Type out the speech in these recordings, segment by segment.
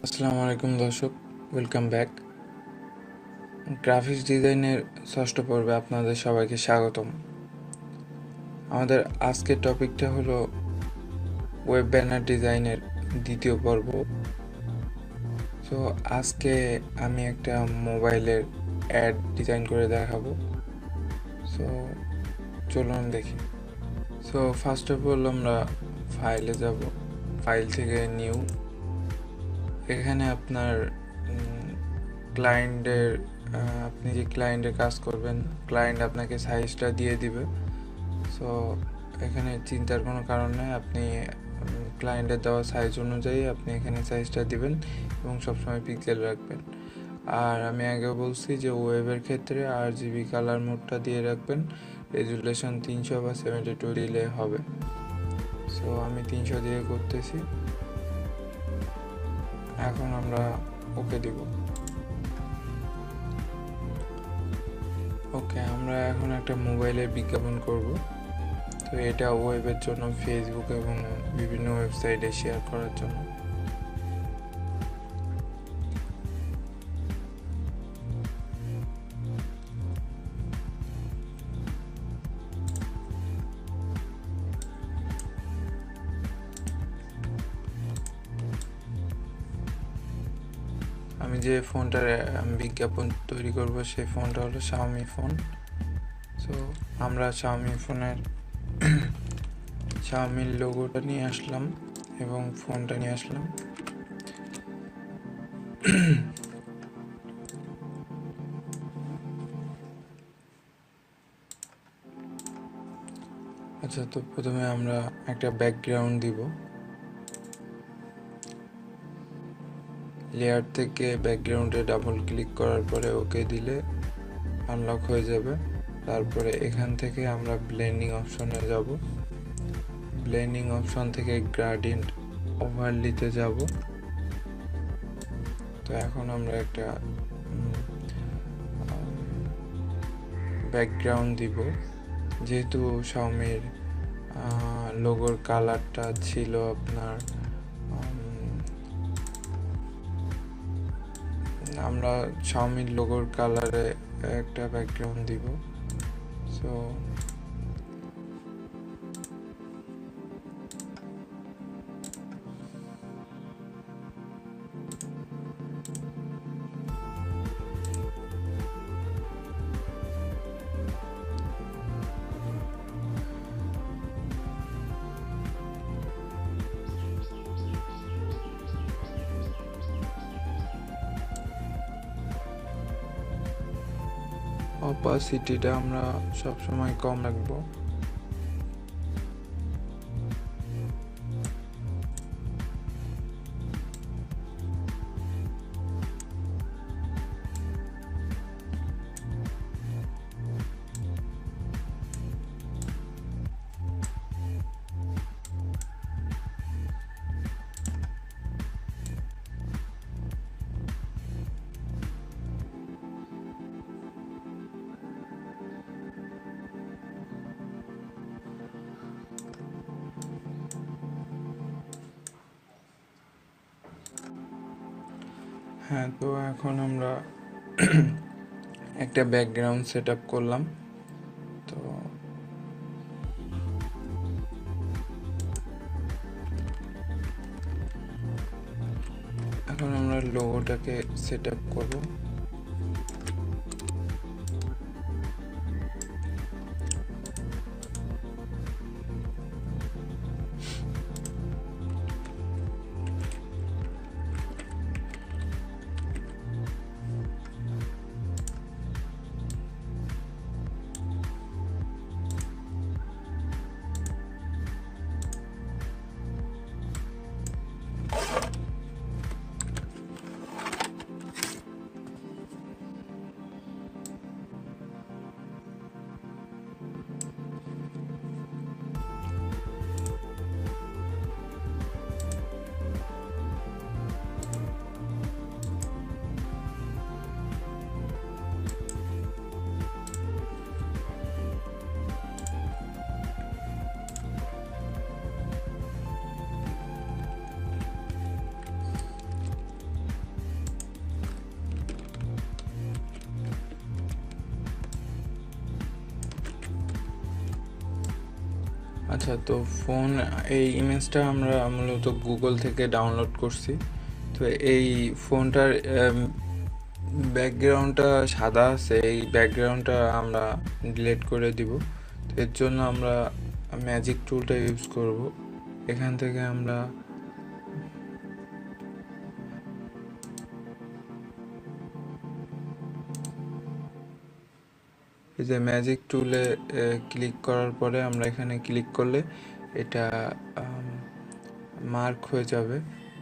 আসসালামু আলাইকুম দর্শক, ওয়েলকাম ব্যাক। গ্রাফিক্স ডিজাইনের ষষ্ঠ পর্বে আপনাদের সবাইকে স্বাগতম। আমাদের আজকের টপিকটা হলো ওয়েব ব্যানার ডিজাইনের দ্বিতীয় পর্ব। সো আজকে আমি একটা মোবাইলের অ্যাড ডিজাইন করে দেখাবো। সো চলুন দেখি। সো ফার্স্ট অফ অল আমরা ফাইলে যাব, ফাইল থেকে নিউ। এখানে আপনার ক্লায়েন্টের আপনি যে ক্লায়েন্টের কাজ করবেন, ক্লায়েন্ট আপনাকে সাইজটা দিয়ে দিবে। সো এখানে চিন্তার কোনো কারণ নেই, আপনি ক্লায়েন্টের দেওয়া সাইজ অনুযায়ী আপনি এখানে সাইজটা দিবেন এবং সবসময় পিক্সেল রাখবেন। আর আমি আগে বলছি যে ওয়েবের ক্ষেত্রে RGB কালার মোডটা দিয়ে রাখবেন, রেজুলেশন 300 বা 72 দিলে হবে। সো আমি 300 দিয়ে করতেছি। এখন আমরা ওকে দিব। ওকে, আমরা এখন একটা মোবাইলের বিজ্ঞাপন করব। তো এটা ওয়েবের জন্য, ফেসবুক এবং বিভিন্ন ওয়েবসাইটে শেয়ার করার জন্য। আমি যে ফোনটার বিজ্ঞাপন তৈরি করব সেই ফোনটা হলো শাওমি ফোন। সো আমরা শাওমির লোগোটা নিয়ে আসলাম এবং ফোনটা নিয়ে আসলাম। আচ্ছা, তো প্রথমে আমরা একটা ব্যাকগ্রাউন্ড দিব। লেয়ার থেকে ব্যাকগ্রাউন্ডে ডাবল ক্লিক করার পরে ওকে দিলে আনলক হয়ে যাবে। তারপরে এখান থেকে আমরা ব্লেন্ডিং অপশনে যাব। ব্লেন্ডিং অপশন থেকে গ্রেডিয়েন্ট ওভারলিতে যাব। তো এখন আমরা একটা ব্যাকগ্রাউন্ড দিব। যেহেতু শাওমির লোগোর কালারটা ছিল আপনার, আমরা শাওমির লোগোর কালারে একটা ব্যাকগ্রাউন্ড দিব। সো অপাসিটিটা আমরা সবসময় কম রাখবো। হ্যাঁ, তো এখন আমরা একটা ব্যাকগ্রাউন্ড সেট আপ করলাম। তো এখন আমরা লোগোটাকে সেট আপ করবো। আচ্ছা, তো এই ইমেজটা আমরা মূলত গুগল থেকে ডাউনলোড করছি। তো এই ফোনটার ব্যাকগ্রাউন্ডটা সাদা আছে, এই ব্যাকগ্রাউন্ডটা আমরা ডিলিট করে দিব। তো এর জন্য আমরা ম্যাজিক টুলটা ইউজ করব। এখান থেকে আমরা এই যে ম্যাজিক টুলে ক্লিক করার পরে আমরা এখানে ক্লিক করলে এটা মার্ক হয়ে যাবে।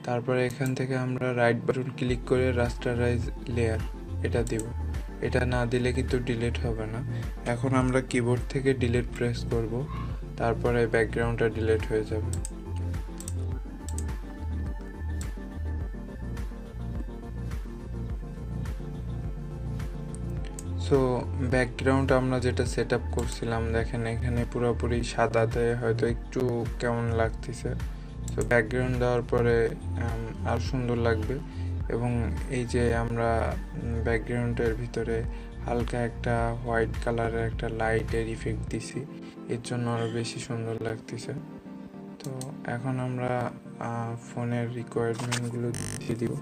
তারপরে এখান থেকে আমরা রাইট বাটন ক্লিক করে রাস্টারাইজ লেয়ার এটা দিব। এটা না দিলে কিন্তু ডিলিট হবে না। এখন আমরা কিবোর্ড থেকে ডিলিট প্রেস করব, তারপরে ব্যাকগ্রাউন্ডটা ডিলিট হয়ে যাবে। সো ব্যাকগ্রাউন্ড আমরা যেটা সেট আপ করছিলাম, দেখেন এখানে পুরোপুরি সাদাতে হয়তো একটু কেমন লাগতেছে। সো ব্যাকগ্রাউন্ড দেওয়ার পরে আর সুন্দর লাগবে। এবং এই যে আমরা ব্যাকগ্রাউন্ডের ভিতরে হালকা একটা হোয়াইট কালারের একটা লাইটের ইফেক্ট দিছি, এর জন্য আরও বেশি সুন্দর লাগতেছে। তো এখন আমরা ফোনের রিকোয়ারমেন্টগুলো দিয়ে দিব।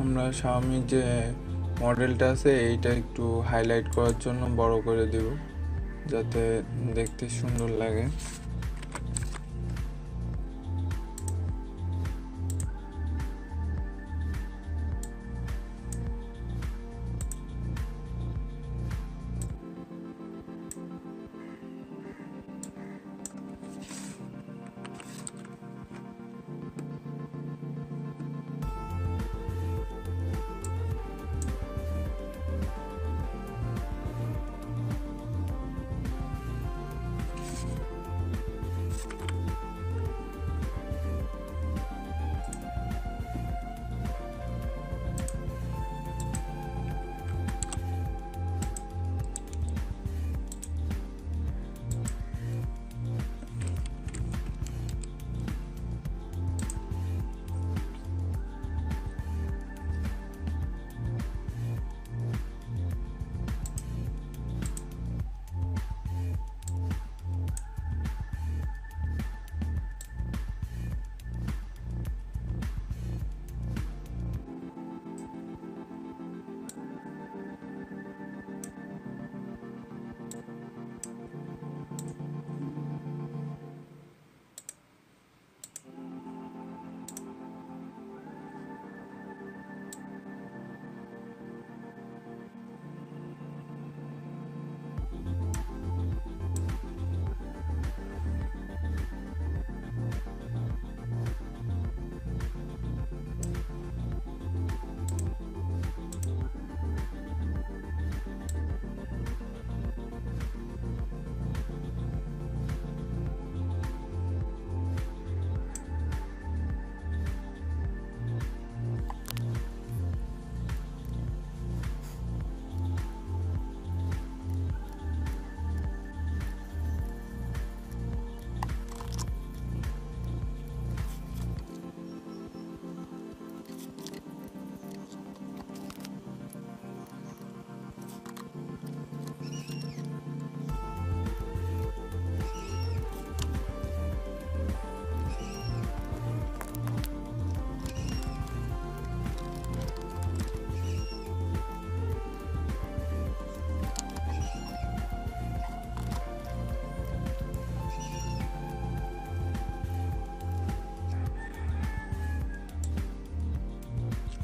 আমরা শাওমির যে মডেলটা আছে এইটা একটু হাইলাইট করার জন্য বড় করে দেব, যাতে দেখতে সুন্দর লাগে।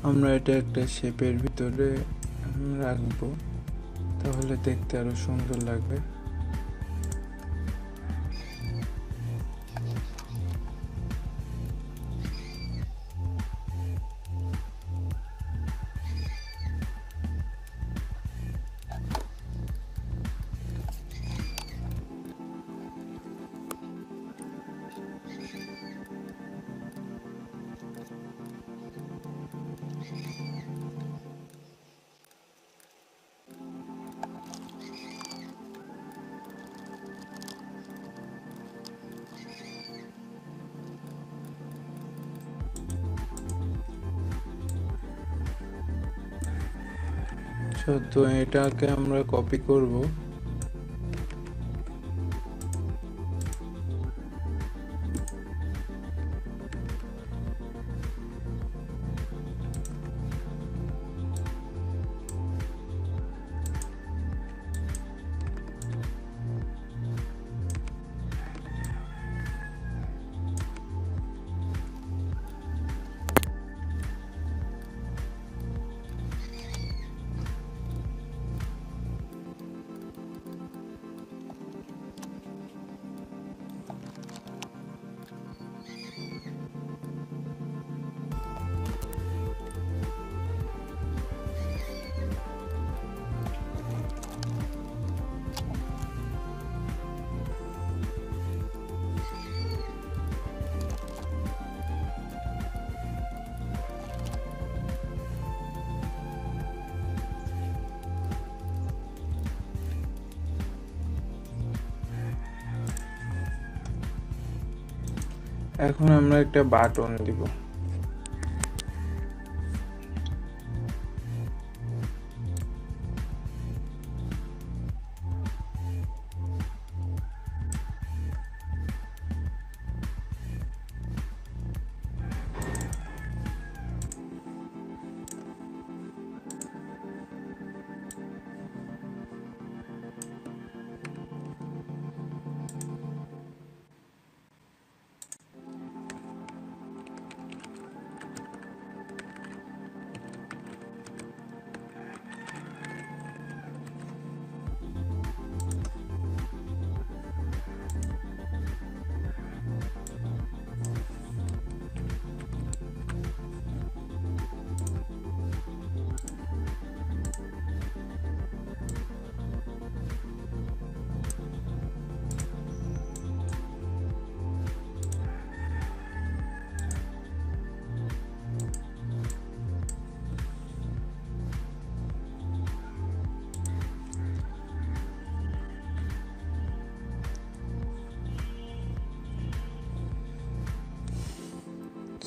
আমরা এটা একটা শেপের ভিতরে রাখবো, তাহলে দেখতে আরো সুন্দর লাগবে। তো এটাকে আমরা কপি করব। এখন আমরা একটা বাটন দিব।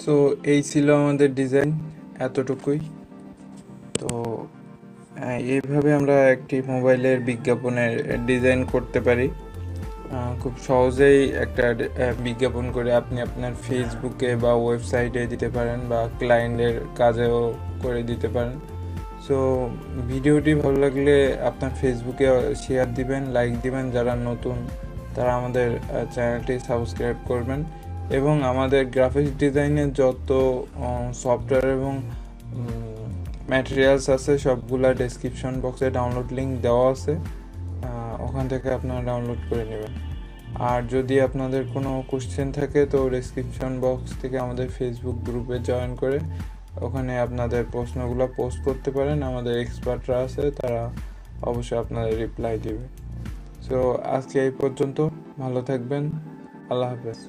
সো এই ছিল আমাদের ডিজাইন, এতটুকুই। তো এইভাবে আমরা একটি মোবাইলের বিজ্ঞাপনের ডিজাইন করতে পারি। খুব সহজেই একটা বিজ্ঞাপন করে আপনি আপনার ফেসবুকে বা ওয়েবসাইটে দিতে পারেন, বা ক্লায়েন্টের কাজেও করে দিতে পারেন। সো ভিডিওটি ভালো লাগলে আপনার ফেসবুকে শেয়ার দিবেন, লাইক দিবেন। যারা নতুন তারা আমাদের চ্যানেলটি সাবস্ক্রাইব করবেন, এবং আমাদের গ্রাফিক্স ডিজাইনের যত সফটওয়্যার এবং ম্যাটেরিয়ালস আছে সবগুলা ডেসক্রিপশন বক্সে ডাউনলোড লিঙ্ক দেওয়া আছে, ওখান থেকে আপনারা ডাউনলোড করে নেবেন। আর যদি আপনাদের কোনো কোশ্চেন থাকে তো ডেসক্রিপশন বক্স থেকে আমাদের ফেসবুক গ্রুপে জয়েন করে ওখানে আপনাদের প্রশ্নগুলো পোস্ট করতে পারেন। আমাদের এক্সপার্টরা আছে, তারা অবশ্যই আপনাদের রিপ্লাই দেবে। সো আজকে এই পর্যন্ত, ভালো থাকবেন, আল্লাহ হাফেজ।